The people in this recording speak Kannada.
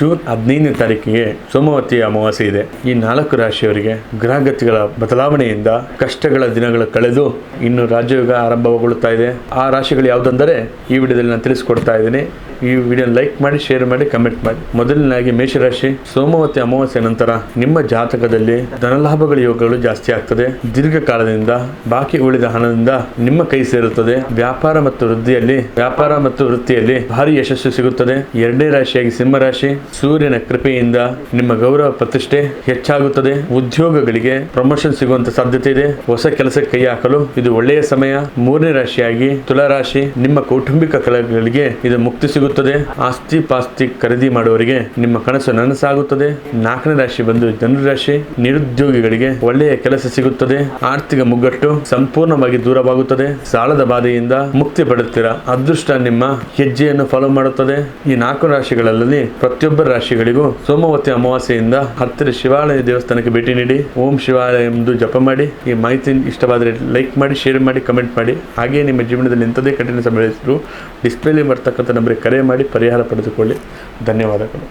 ಜೂನ್ 15ನೇ ತಾರೀಕಿಗೆ ಸೋಮವತಿ ಅಮಾವಾಸ್ಯೆ ಇದೆ. ಈ 4 ರಾಶಿಯವರಿಗೆ ಗ್ರಹಗತಿಗಳ ಬದಲಾವಣೆಯಿಂದ ಕಷ್ಟಗಳ ದಿನಗಳು ಕಳೆದು ಇನ್ನು ರಾಜಯೋಗ ಆರಂಭಗೊಳ್ಳುತ್ತಾ ಇದೆ. ಆ ರಾಶಿಗಳು ಯಾವುದಂದರೆ ಈ ವಿಡಿಯೋದಲ್ಲಿ ನಾನು ತಿಳಿಸ್ಕೊಡ್ತಾ ಇದ್ದೀನಿ. ಈ ವಿಡಿಯೋ ಲೈಕ್ ಮಾಡಿ, ಶೇರ್ ಮಾಡಿ, ಕಮೆಂಟ್ ಮಾಡಿ. ಮೊದಲನೇದಾಗಿ ಮೇಷರಾಶಿ. ಸೋಮವತಿ ಅಮಾವಾಸ್ಯೆ ನಂತರ ನಿಮ್ಮ ಜಾತಕದಲ್ಲಿ ಧನಲಾಭಗಳ ಯೋಗಗಳು ಜಾಸ್ತಿ ಆಗ್ತದೆ. ದೀರ್ಘಕಾಲದಿಂದ ಬಾಕಿ ಉಳಿದ ಹಣದಿಂದ ನಿಮ್ಮ ಕೈ ಸೇರುತ್ತದೆ. ವ್ಯಾಪಾರ ಮತ್ತು ವೃತ್ತಿಯಲ್ಲಿ ಭಾರಿ ಯಶಸ್ಸು ಸಿಗುತ್ತದೆ. 2ನೇ ರಾಶಿಯಾಗಿ ಸಿಂಹರಾಶಿ. ಸೂರ್ಯನ ಕೃಪೆಯಿಂದ ನಿಮ್ಮ ಗೌರವ ಪ್ರತಿಷ್ಠೆ ಹೆಚ್ಚಾಗುತ್ತದೆ. ಉದ್ಯೋಗಗಳಿಗೆ ಪ್ರಮೋಷನ್ ಸಿಗುವಂತ ಸಾಧ್ಯತೆ ಇದೆ. ಹೊಸ ಕೆಲಸಕ್ಕೆ ಕೈ ಹಾಕಲು ಇದು ಒಳ್ಳೆಯ ಸಮಯ. 3ನೇ ರಾಶಿಯಾಗಿ ತುಲಾರಾಶಿ. ನಿಮ್ಮ ಕೌಟುಂಬಿಕ ಕಲಹಗಳಿಗೆ ಇದು ಮುಕ್ತಿ ಸಿಗುತ್ತದೆ. ಆಸ್ತಿ ಪಾಸ್ತಿ ಖರೀದಿ ಮಾಡುವವರಿಗೆ ನಿಮ್ಮ ಕನಸು ನನಸಾಗುತ್ತದೆ. 4ನೇ ರಾಶಿ ಬಂದು ಧನುರಾಶಿ. ನಿರುದ್ಯೋಗಿಗಳಿಗೆ ಒಳ್ಳೆಯ ಕೆಲಸ ಸಿಗುತ್ತದೆ. ಆರ್ಥಿಕ ಮುಗ್ಗಟ್ಟು ಸಂಪೂರ್ಣವಾಗಿ ದೂರವಾಗುತ್ತದೆ. ಸಾಲದ ಬಾಧೆಯಿಂದ ಮುಕ್ತಿ ಪಡುತ್ತೀರಾ. ಅದೃಷ್ಟ ನಿಮ್ಮ ಹೆಜ್ಜೆಯನ್ನು ಫಾಲೋ ಮಾಡುತ್ತದೆ. ಈ 4 ರಾಶಿಗಳಲ್ಲಿ ಪ್ರತಿಯೊಬ್ಬರ ರಾಶಿಗಳಿಗೂ ಸೋಮವತಿ ಅಮಾವಾಸ್ಯೆಯಿಂದ ಹತ್ತಿರ ಶಿವಾಲಯ ದೇವಸ್ಥಾನಕ್ಕೆ ಭೇಟಿ ನೀಡಿ ಓಂ ಶಿವಾಲಯ ಎಂದು ಜಪ ಮಾಡಿ. ಈ ಮಾಹಿತಿ ಇಷ್ಟವಾದರೆ ಲೈಕ್ ಮಾಡಿ, ಶೇರ್ ಮಾಡಿ, ಕಮೆಂಟ್ ಮಾಡಿ. ಹಾಗೆಯೇ ನಿಮ್ಮ ಜೀವನದಲ್ಲಿ ಎಂಥದೇ ಕಠಿಣ ಸಮಸ್ಯೆ ಇದ್ದರೂ ಡಿಸ್ಪ್ಲೇಲಿ ಬರ್ತಕ್ಕಂಥ ನಂಬರಿಗೆ ಕರೆ ಮಾಡಿ ಪರಿಹಾರ ಪಡೆದುಕೊಳ್ಳಿ. ಧನ್ಯವಾದಗಳು.